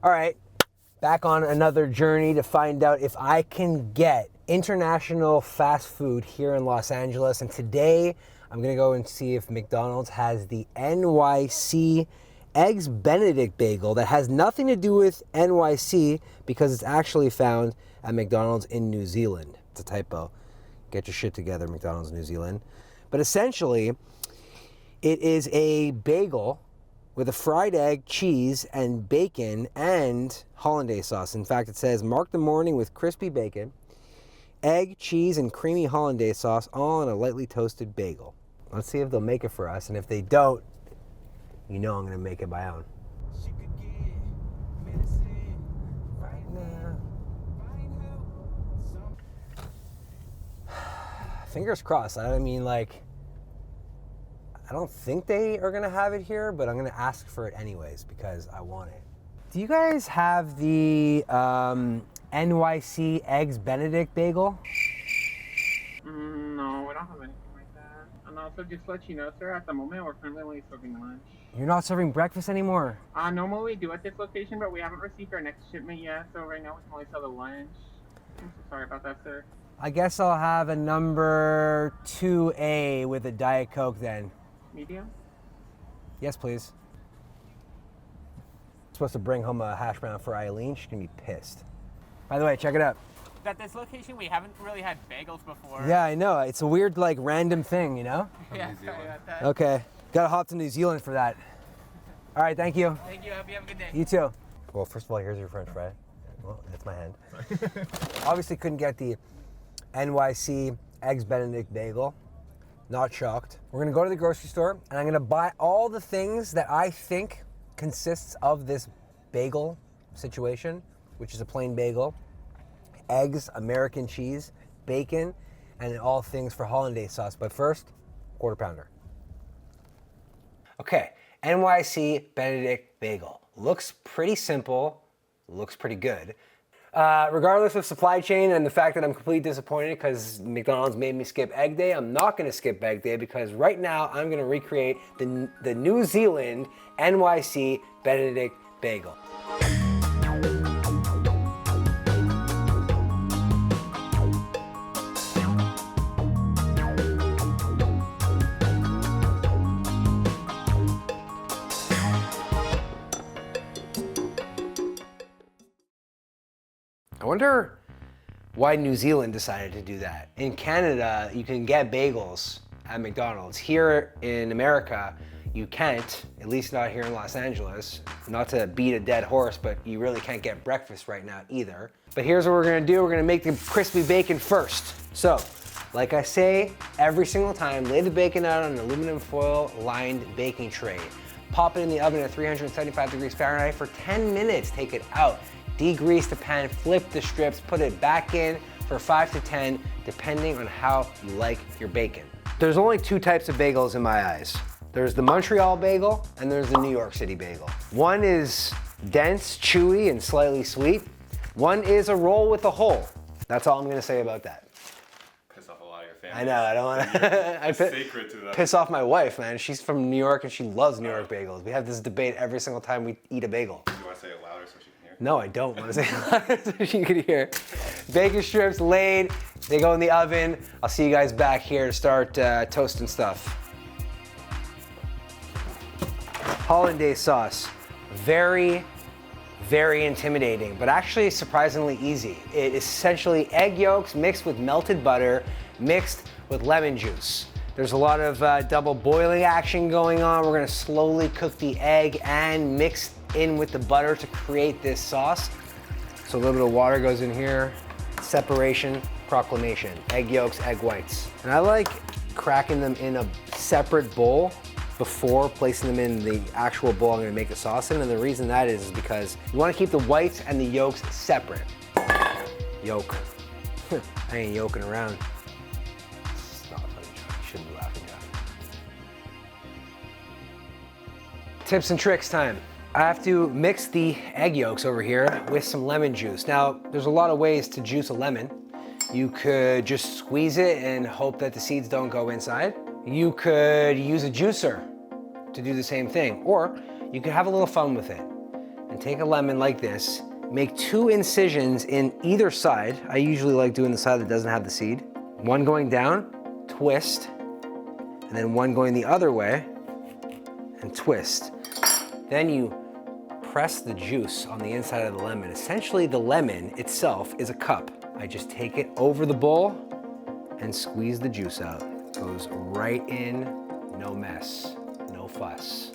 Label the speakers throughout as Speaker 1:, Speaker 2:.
Speaker 1: All right, back on another journey to find out if I can get international fast food here in Los Angeles. And today I'm gonna go and see if McDonald's has the NYC Eggs Benedict bagel that has nothing to do with NYC because it's actually found at McDonald's in New Zealand. It's a typo. Get your shit together, McDonald's New Zealand. But essentially, it is a bagel with a fried egg, cheese, and bacon, and hollandaise sauce. In fact, it says, mark the morning with crispy bacon, egg, cheese, and creamy hollandaise sauce, all on a lightly toasted bagel. Let's see if they'll make it for us, and if they don't, you know I'm gonna make it my own. Fingers crossed. I mean, like, I don't think they are gonna have it here, but I'm gonna ask for it anyways because I want it. Do you guys have the NYC Eggs Benedict bagel?
Speaker 2: No, we don't have anything like that. And also, just to let you know, sir, at the moment we're currently only serving lunch.
Speaker 1: You're not serving breakfast anymore?
Speaker 2: Normally we do at this location, but we haven't received our next shipment yet, so right now we can only sell the lunch. I'm so sorry about that, sir.
Speaker 1: I guess I'll have a number 2A with a Diet Coke then.
Speaker 2: Medium?
Speaker 1: Yes, please. Supposed to bring home a hash brown for Eileen. She's gonna be pissed. By the way, check it out.
Speaker 2: At this location, we haven't really had bagels before.
Speaker 1: Yeah, I know. It's a weird, like, random thing, you know?
Speaker 2: Yeah, sorry about that.
Speaker 1: Okay. Gotta hop to New Zealand for that. All right, thank you.
Speaker 2: Thank you. Hope you have a good day.
Speaker 1: You too. Well, first of all, here's your French fry. Well, that's my hand. Obviously couldn't get the NYC Eggs Benedict bagel. Not shocked. We're gonna go to the grocery store and I'm gonna buy all the things that I think consists of this bagel situation, which is a plain bagel, eggs, American cheese, bacon, and all things for hollandaise sauce. But first, quarter pounder. Okay, NYC Benedict bagel. Looks pretty simple, looks pretty good. Regardless of supply chain and the fact that I'm completely disappointed because McDonald's made me skip egg day, I'm not gonna skip egg day because right now I'm gonna recreate the New Zealand NYC Benedict bagel. I wonder why New Zealand decided to do that. In Canada, you can get bagels at McDonald's. Here in America, you can't, at least not here in Los Angeles. Not to beat a dead horse, but you really can't get breakfast right now either. But here's what we're gonna do. We're gonna make the crispy bacon first. So, like I say, every single time, lay the bacon out on an aluminum foil lined baking tray. Pop it in the oven at 375 degrees Fahrenheit for 10 minutes. Take it out. Degrease the pan, flip the strips, put it back in for 5 to 10, depending on how you like your bacon. There's only two types of bagels in my eyes. There's the Montreal bagel and there's the New York City bagel. One is dense, chewy, and slightly sweet. One is a roll with a hole. That's all I'm gonna say about that.
Speaker 3: Piss off a lot of your family.
Speaker 1: I know, I don't wanna
Speaker 3: Sacred to them.
Speaker 1: piss off my wife, man. She's from New York and she loves New York bagels. We have this debate every single time we eat a bagel.
Speaker 3: Do you want to say it louder so she can hear?
Speaker 1: No, I don't want to say it louder so she can hear. Bacon strips laid, they go in the oven. I'll see you guys back here to start toasting stuff. Hollandaise sauce, very, very intimidating, but actually surprisingly easy. It is essentially egg yolks mixed with melted butter, mixed with lemon juice. There's a lot of double boiling action going on. We're gonna slowly cook the egg and mix in with the butter to create this sauce. So a little bit of water goes in here. Separation, proclamation. Egg yolks, egg whites. And I like cracking them in a separate bowl before placing them in the actual bowl I'm gonna make the sauce in. And the reason that is because you wanna keep the whites and the yolks separate. Yolk. I ain't yoking around. It's not a funny joke. You shouldn't be laughing, John. Tips and tricks time. I have to mix the egg yolks over here with some lemon juice. Now, there's a lot of ways to juice a lemon. You could just squeeze it and hope that the seeds don't go inside. You could use a juicer to do the same thing, or you could have a little fun with it and and take a lemon like this, make 2 incisions in either side. I usually like doing the side that doesn't have the seed. One going down, twist, and then one going the other way, and twist. Then you press the juice on the inside of the lemon. Essentially, the lemon itself is a cup. I just take it over the bowl and squeeze the juice out. Goes right in, no mess, no fuss.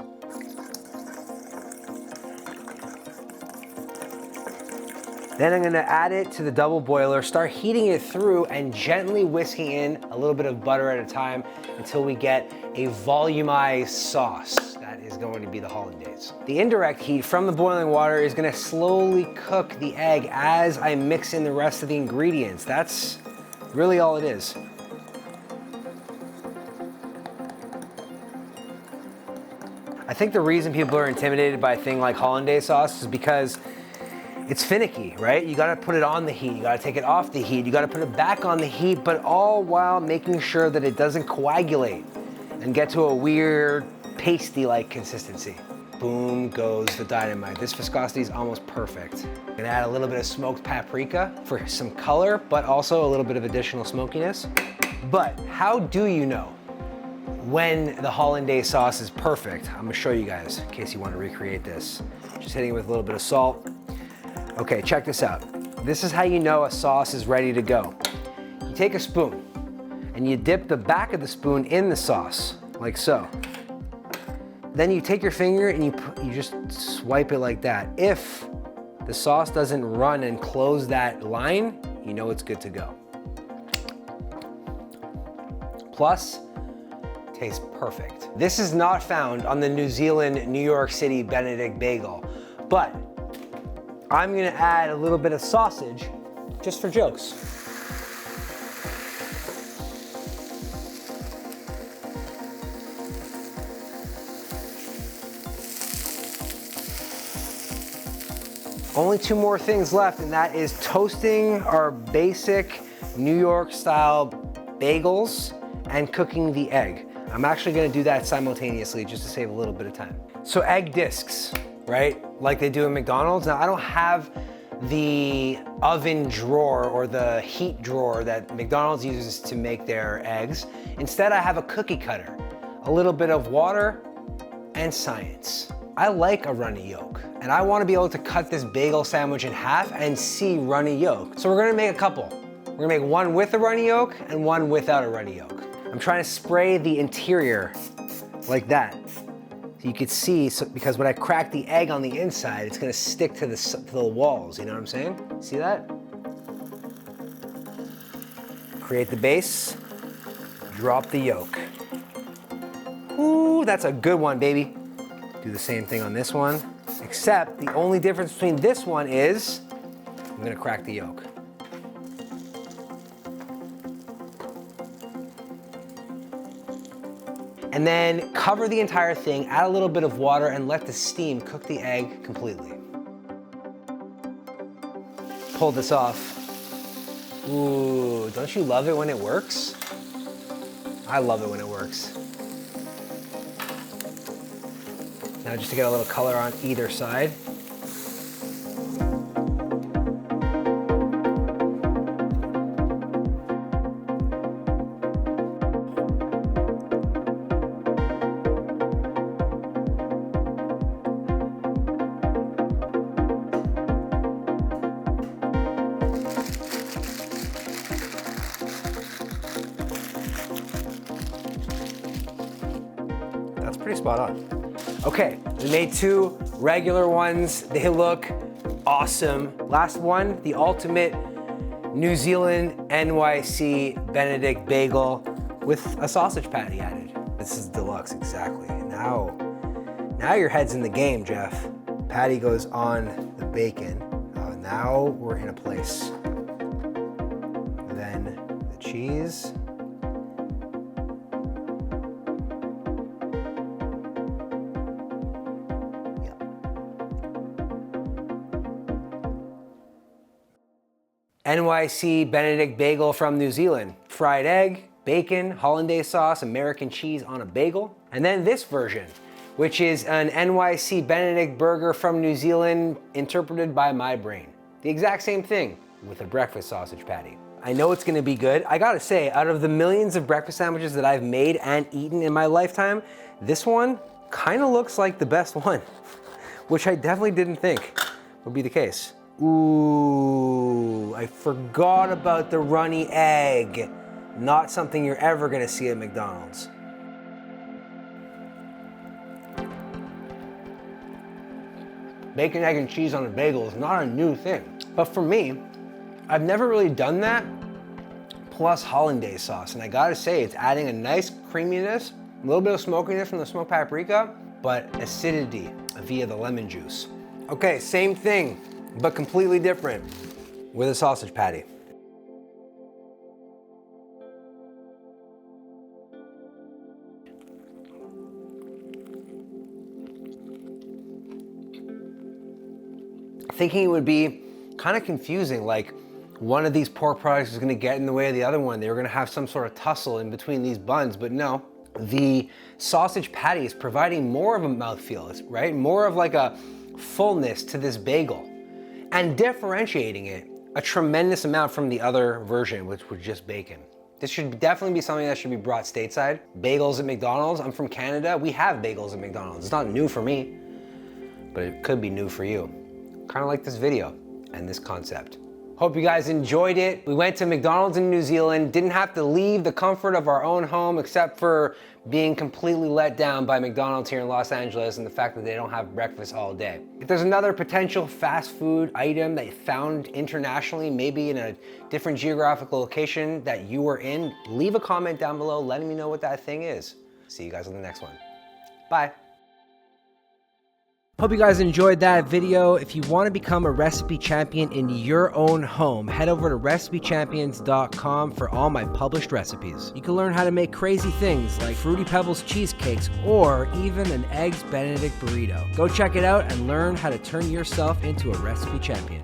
Speaker 1: Then I'm gonna add it to the double boiler, start heating it through and gently whisking in a little bit of butter at a time until we get a volumized sauce. That is going to be the hollandaise. The indirect heat from the boiling water is gonna slowly cook the egg as I mix in the rest of the ingredients. That's really all it is. I think the reason people are intimidated by a thing like hollandaise sauce is because it's finicky, right? You gotta put it on the heat, you gotta take it off the heat, you gotta put it back on the heat, but all while making sure that it doesn't coagulate and get to a weird pasty-like consistency. Boom goes the dynamite. This viscosity is almost perfect. I'm gonna add a little bit of smoked paprika for some color, but also a little bit of additional smokiness. But how do you know when the hollandaise sauce is perfect? I'm gonna show you guys in case you wanna recreate this. Just hitting it with a little bit of salt. Okay, check this out. This is how you know a sauce is ready to go. You take a spoon and you dip the back of the spoon in the sauce, like so. Then you take your finger and you just swipe it like that. If the sauce doesn't run and close that line, you know it's good to go. Plus, tastes perfect. This is not found on the New Zealand, New York City Benedict bagel, but I'm gonna add a little bit of sausage just for jokes. Only 2 more things left, and that is toasting our basic New York style bagels and cooking the egg. I'm actually gonna do that simultaneously just to save a little bit of time. So egg discs, right? Like they do in McDonald's. Now I don't have the oven drawer or the heat drawer that McDonald's uses to make their eggs. Instead, I have a cookie cutter, a little bit of water and science. I like a runny yolk, and I wanna be able to cut this bagel sandwich in half and see runny yolk. So we're gonna make a couple. We're gonna make one with a runny yolk and one without a runny yolk. I'm trying to spray the interior like that. So you could see, because when I crack the egg on the inside, it's gonna stick to the walls, you know what I'm saying? See that? Create the base, drop the yolk. Ooh, that's a good one, baby. Do the same thing on this one, except the only difference between this one is I'm gonna crack the yolk. And then cover the entire thing, add a little bit of water, and let the steam cook the egg completely. Pull this off. Ooh, don't you love it when it works? I love it when it works. Now just to get a little color on either side. That's pretty spot on. Okay, we made 2 regular ones. They look awesome. Last one, the ultimate New Zealand NYC Benedict bagel with a sausage patty added. This is deluxe, exactly. Now your head's in the game, Jeff. Patty goes on the bacon. Now we're in a place. Then the cheese. NYC Benedict bagel from New Zealand. Fried egg, bacon, hollandaise sauce, American cheese on a bagel. And then this version, which is an NYC Benedict burger from New Zealand interpreted by my brain. The exact same thing with a breakfast sausage patty. I know it's gonna be good. I gotta say, out of the millions of breakfast sandwiches that I've made and eaten in my lifetime, this one kinda looks like the best one, which I definitely didn't think would be the case. Ooh, I forgot about the runny egg. Not something you're ever gonna see at McDonald's. Bacon, egg, and cheese on a bagel is not a new thing. But for me, I've never really done that, plus hollandaise sauce. And I gotta say, it's adding a nice creaminess, a little bit of smokiness from the smoked paprika, but acidity via the lemon juice. Okay, same thing, but completely different with a sausage patty. Thinking it would be kind of confusing, like one of these pork products is gonna get in the way of the other one. They were gonna have some sort of tussle in between these buns, but no. The sausage patty is providing more of a mouthfeel, right? More of like a fullness to this bagel and differentiating it a tremendous amount from the other version, which was just bacon. This should definitely be something that should be brought stateside. Bagels at McDonald's, I'm from Canada. We have bagels at McDonald's. It's not new for me, but it could be new for you. Kind of like this video and this concept. Hope you guys enjoyed it. We went to McDonald's in New Zealand, didn't have to leave the comfort of our own home except for being completely let down by McDonald's here in Los Angeles and the fact that they don't have breakfast all day. If there's another potential fast food item that you found internationally, maybe in a different geographical location that you were in, leave a comment down below letting me know what that thing is. See you guys on the next one. Bye. Hope you guys enjoyed that video. If you want to become a recipe champion in your own home, head over to recipechampions.com for all my published recipes. You can learn how to make crazy things like Fruity Pebbles cheesecakes or even an Eggs Benedict burrito. Go check it out and learn how to turn yourself into a recipe champion.